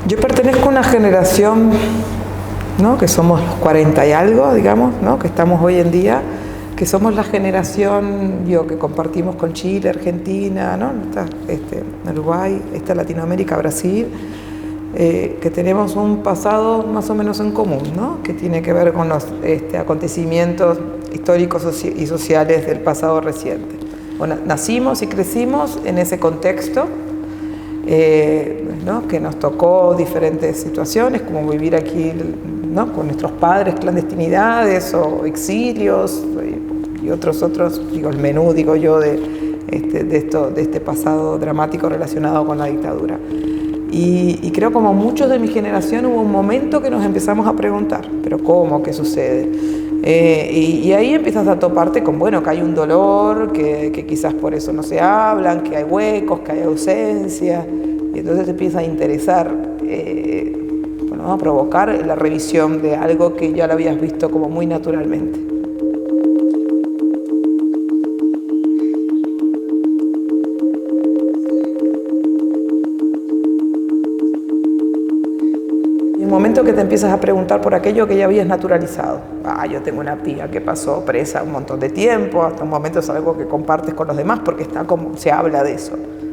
Yo pertenezco a una generación, ¿no?, que somos los 40 y algo, digamos, ¿no?, que estamos hoy en día, que somos la generación que compartimos con Chile, Argentina, ¿no?, Uruguay, Latinoamérica, Brasil, que tenemos un pasado más o menos en común, ¿no?, que tiene que ver con los acontecimientos históricos y sociales del pasado reciente. Bueno, nacimos y crecimos en ese contexto, ¿no?, que nos tocó diferentes situaciones, como vivir aquí, ¿no?, con nuestros padres, clandestinidades o exilios y otros, digo, el menú, digo yo, de este pasado dramático relacionado con la dictadura. Y creo, como muchos de mi generación, hubo un momento que nos empezamos a preguntar, ¿pero cómo? ¿Qué sucede? Y ahí empiezas a toparte con, bueno, que hay un dolor, que quizás por eso no se hablan, que hay huecos, que hay ausencia, y entonces te empieza a interesar, a provocar la revisión de algo que ya lo habías visto como muy naturalmente. Y un momento que te empiezas a preguntar por aquello que ya habías naturalizado. Yo tengo una tía que pasó presa un montón de tiempo, hasta un momento es algo que compartes con los demás porque se habla de eso.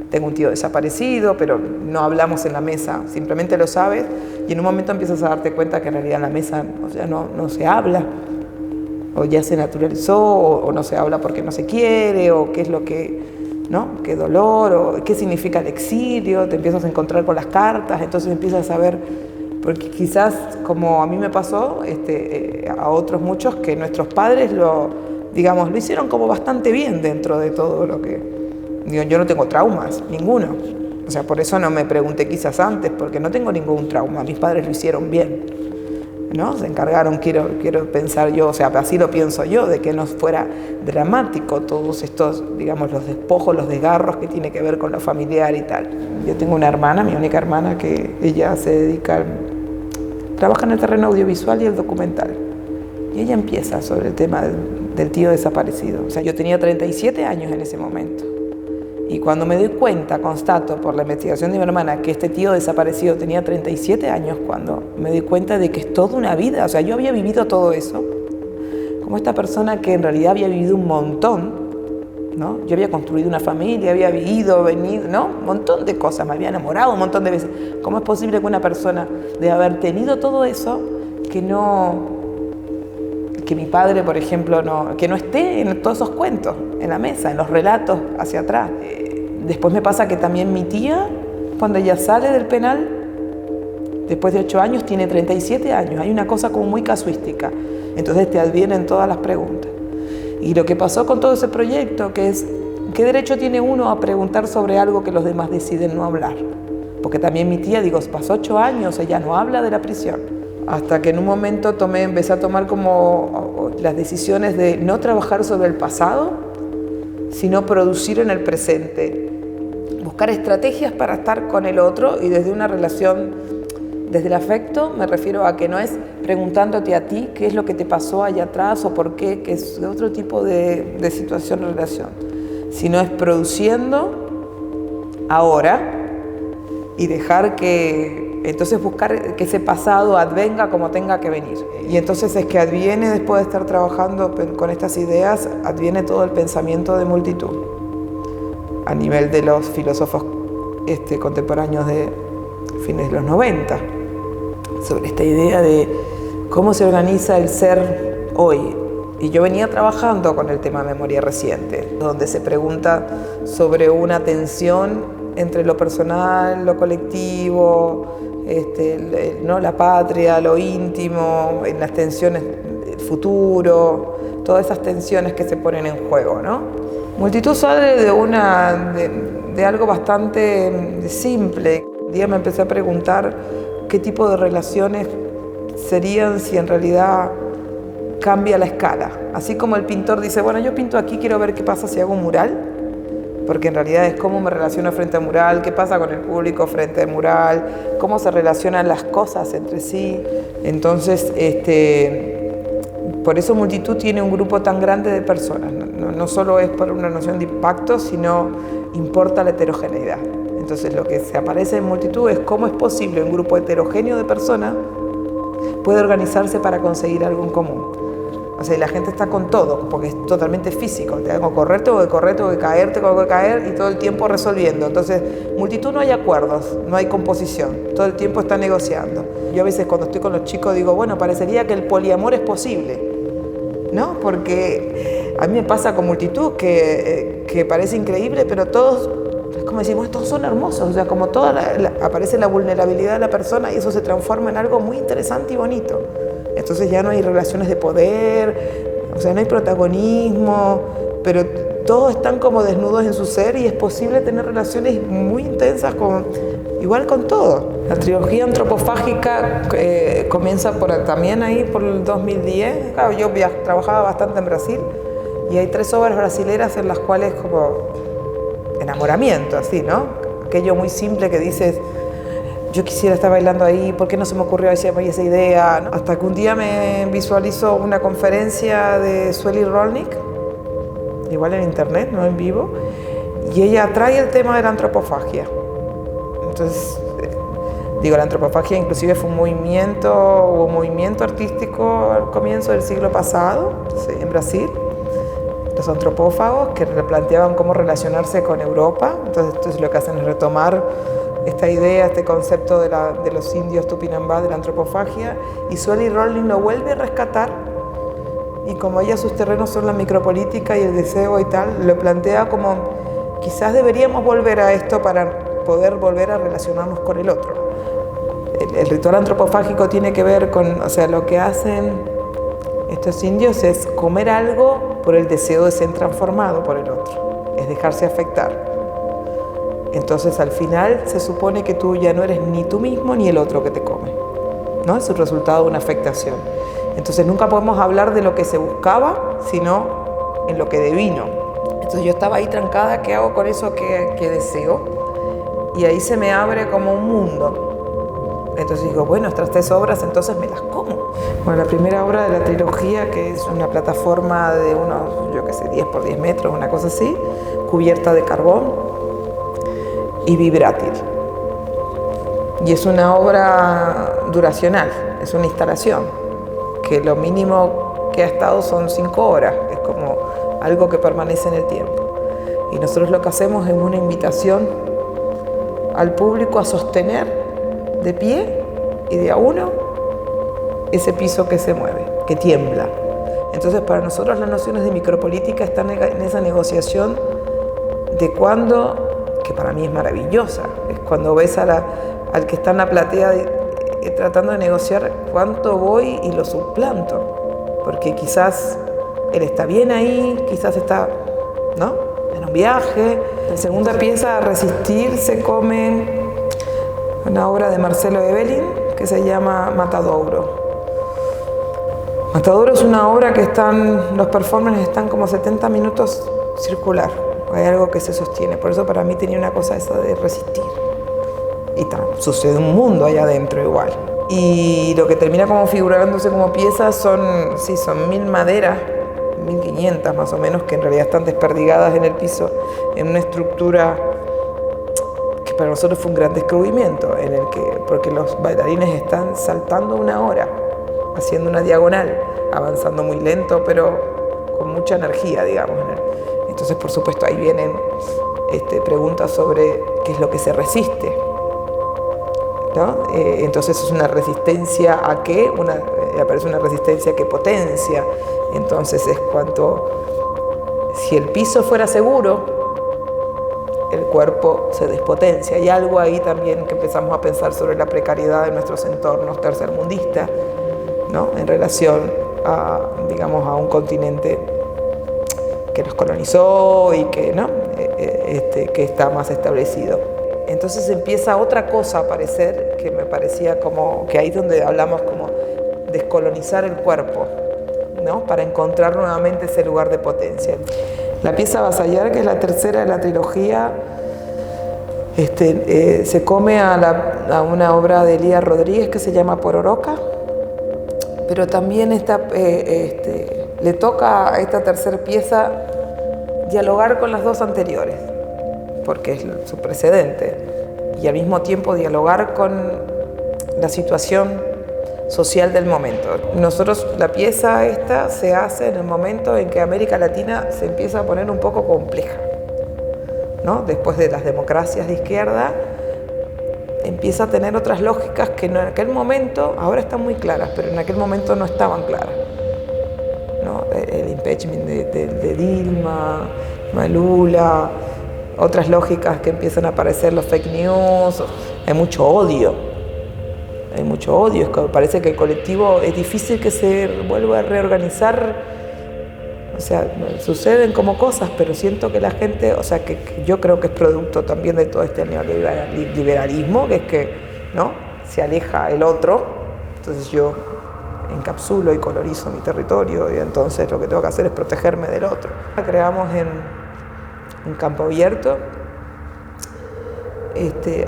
Tengo un tío desaparecido, pero no hablamos en la mesa, simplemente lo sabes, y en un momento empiezas a darte cuenta que en realidad en la mesa no se habla, o ya se naturalizó, o no se habla porque no se quiere, o qué es lo que, ¿no?, qué dolor, o qué significa el exilio, te empiezas a encontrar con las cartas, entonces empiezas a ver, porque quizás, como a mí me pasó, a otros muchos, que nuestros padres lo hicieron como bastante bien dentro de todo lo que... Yo no tengo traumas, ninguno. O sea, por eso no me pregunté quizás antes, porque no tengo ningún trauma. Mis padres lo hicieron bien, ¿no? Se encargaron, quiero pensar yo, o sea, así lo pienso yo, de que no fuera dramático todos estos, digamos, los despojos, los desgarros que tiene que ver con lo familiar y tal. Yo tengo una hermana, mi única hermana, que ella trabaja en el terreno audiovisual y el documental. Y ella empieza sobre el tema del tío desaparecido. O sea, yo tenía 37 años en ese momento. Y cuando me doy cuenta, constato por la investigación de mi hermana que este tío desaparecido tenía 37 años, cuando me doy cuenta de que es toda una vida. O sea, yo había vivido todo eso, como esta persona que en realidad había vivido un montón, ¿no? Yo había construido una familia, había ido, venido, ¿no? Un montón de cosas, me había enamorado un montón de veces. ¿Cómo es posible que una persona, de haber tenido todo eso, que mi padre, por ejemplo, que no esté en todos esos cuentos, en la mesa, en los relatos hacia atrás? Después me pasa que también mi tía, cuando ella sale del penal, después de 8 años, tiene 37 años. Hay una cosa como muy casuística. Entonces te advienen todas las preguntas. Y lo que pasó con todo ese proyecto, que es, ¿qué derecho tiene uno a preguntar sobre algo que los demás deciden no hablar? Porque también mi tía, pasó 8 años, ella no habla de la prisión. Hasta que en un momento empecé a tomar como las decisiones de no trabajar sobre el pasado, sino producir en el presente. Buscar estrategias para estar con el otro, y desde una relación, desde el afecto, me refiero a que no es preguntándote a ti qué es lo que te pasó allá atrás o por qué, que es otro tipo de situación o relación, sino es produciendo ahora y dejar entonces buscar que ese pasado advenga como tenga que venir. Y entonces es que adviene, después de estar trabajando con estas ideas, adviene todo el pensamiento de multitud a nivel de los filósofos contemporáneos de fines de los 90, sobre esta idea de cómo se organiza el ser hoy. Y yo venía trabajando con el tema memoria reciente, donde se pregunta sobre una tensión entre lo personal, lo colectivo, ¿no?, la patria, lo íntimo, en las tensiones del futuro, todas esas tensiones que se ponen en juego, ¿no? Multitud sale de algo bastante simple. Un día me empecé a preguntar qué tipo de relaciones serían si en realidad cambia la escala. Así como el pintor dice, bueno, yo pinto aquí, quiero ver qué pasa si hago un mural, porque en realidad es cómo me relaciono frente al mural, qué pasa con el público frente al mural, cómo se relacionan las cosas entre sí. Entonces, por eso Multitud tiene un grupo tan grande de personas. No solo es por una noción de impacto, sino importa la heterogeneidad. Entonces lo que se aparece en Multitud es cómo es posible un grupo heterogéneo de personas puede organizarse para conseguir algo en común. O sea, y la gente está con todo, porque es totalmente físico. Tengo que correr, tengo que caer y todo el tiempo resolviendo. Entonces, Multitud no hay acuerdos, no hay composición, todo el tiempo está negociando. Yo a veces cuando estoy con los chicos digo, bueno, parecería que el poliamor es posible, ¿no? Porque a mí me pasa con Multitud que parece increíble, pero todos, es como decimos, todos son hermosos. O sea, como aparece la vulnerabilidad de la persona y eso se transforma en algo muy interesante y bonito. Entonces ya no hay relaciones de poder, o sea, no hay protagonismo, pero todos están como desnudos en su ser y es posible tener relaciones muy intensas igual con todo. La trilogía antropofágica comienza también ahí por el 2010. Claro, yo trabajaba bastante en Brasil y hay 3 obras brasileras en las cuales como enamoramiento, así, ¿no? Aquello muy simple que dices, yo quisiera estar bailando ahí, ¿por qué no se me ocurrió esa idea? ¿No? Hasta que un día me visualizo una conferencia de Sueli Rolnik, igual en internet, no en vivo, y ella trae el tema de la antropofagia. Entonces, la antropofagia inclusive fue un movimiento artístico al comienzo del siglo pasado, en Brasil. Los antropófagos que replanteaban cómo relacionarse con Europa, entonces lo que hacen es retomar esta idea, este concepto de los indios Tupinambá, de la antropofagia, y Sueli Rolnik lo vuelve a rescatar, y como ella sus terrenos son la micropolítica y el deseo y tal, lo plantea como quizás deberíamos volver a esto para poder volver a relacionarnos con el otro. El ritual antropofágico tiene que ver con, o sea, lo que hacen estos indios es comer algo por el deseo de ser transformado por el otro, es dejarse afectar. Entonces al final se supone que tú ya no eres ni tú mismo ni el otro que te come, ¿no? Es el resultado de una afectación. Entonces nunca podemos hablar de lo que se buscaba, sino en lo que devino. Entonces yo estaba ahí trancada, ¿qué hago con eso que deseo? Y ahí se me abre como un mundo. Entonces digo, bueno, estas 3 obras entonces me las como. Bueno, la primera obra de la trilogía, que es una plataforma de unos, 10 por 10 metros, una cosa así, cubierta de carbón y vibrátil. Y es una obra duracional, es una instalación, que lo mínimo que ha estado son 5 horas, es como algo que permanece en el tiempo. Y nosotros lo que hacemos es una invitación al público a sostener de pie y de a uno ese piso que se mueve, que tiembla. Entonces para nosotros las nociones de micropolítica están en esa negociación de cuándo, que para mí es maravillosa, es cuando ves al que está en la platea tratando de negociar cuánto voy y lo suplanto, porque quizás él está bien ahí, quizás está, ¿no?, en un viaje. La segunda pieza, Resistir, se come una obra de Marcelo Evelyn que se llama Matadouro. Matadouro es una obra que los performances están como 70 minutos circular. Hay algo que se sostiene, por eso para mí tenía una cosa esa de resistir. Y sucede un mundo allá adentro igual. Y lo que termina como figurándose como piezas son 1000 maderas, 1500 más o menos, que en realidad están desperdigadas en el piso, en una estructura que para nosotros fue un gran descubrimiento, porque los bailarines están saltando 1 hora, haciendo una diagonal, avanzando muy lento, pero con mucha energía, digamos. Entonces, por supuesto, ahí vienen preguntas sobre qué es lo que se resiste, ¿no? Entonces es una resistencia a qué, aparece una resistencia que potencia. Entonces es si el piso fuera seguro, el cuerpo se despotencia. Hay algo ahí también que empezamos a pensar sobre la precariedad de nuestros entornos tercermundistas, ¿no?, en relación a un continente que nos colonizó y que, ¿no?, que está más establecido. Entonces empieza otra cosa a aparecer que me parecía como que ahí es donde hablamos como descolonizar el cuerpo, ¿no?, para encontrar nuevamente ese lugar de potencia. La pieza Avasallar, que es la tercera de la trilogía, se come a una obra de Elías Rodríguez que se llama Pororoca, pero también le toca a esta tercera pieza dialogar con las 2 anteriores, porque es su precedente, y al mismo tiempo dialogar con la situación social del momento. Nosotros, la pieza esta se hace en el momento en que América Latina se empieza a poner un poco compleja, ¿no? Después de las democracias de izquierda, empieza a tener otras lógicas que en aquel momento, ahora están muy claras, pero en aquel momento no estaban claras, ¿no? El impeachment de Dilma, Lula, otras lógicas que empiezan a aparecer, los fake news, hay mucho odio, parece que el colectivo es difícil que se vuelva a reorganizar. O sea, suceden como cosas, pero siento que la gente, o sea, que yo creo que es producto también de todo este neoliberalismo, que es que, ¿no?, se aleja el otro, entonces yo encapsulo y colorizo mi territorio, y entonces lo que tengo que hacer es protegerme del otro. Creamos en Campo Abierto,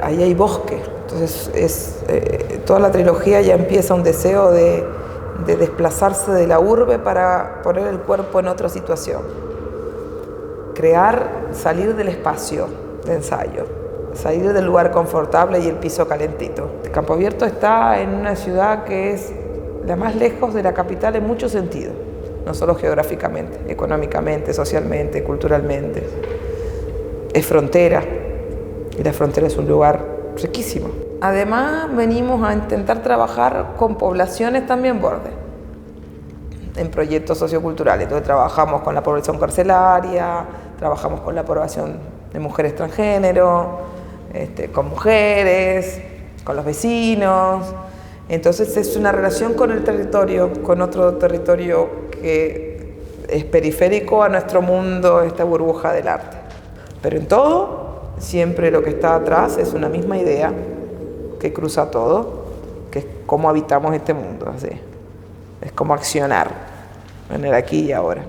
ahí hay bosque, entonces toda la trilogía ya empieza un deseo de desplazarse de la urbe para poner el cuerpo en otra situación. Crear, salir del espacio de ensayo, salir del lugar confortable y el piso calentito. Campo Abierto está en una ciudad que es la más lejos de la capital en muchos sentidos, no solo geográficamente, económicamente, socialmente, culturalmente. Es frontera, y la frontera es un lugar riquísimo. Además, venimos a intentar trabajar con poblaciones también borde, en proyectos socioculturales. Entonces trabajamos con la población carcelaria, trabajamos con la población de mujeres transgénero, con mujeres, con los vecinos. Entonces es una relación con el territorio, con otro territorio que es periférico a nuestro mundo, esta burbuja del arte. Pero en todo, siempre lo que está atrás es una misma idea que cruza todo, que es cómo habitamos este mundo, así. Es como accionar en el aquí y ahora.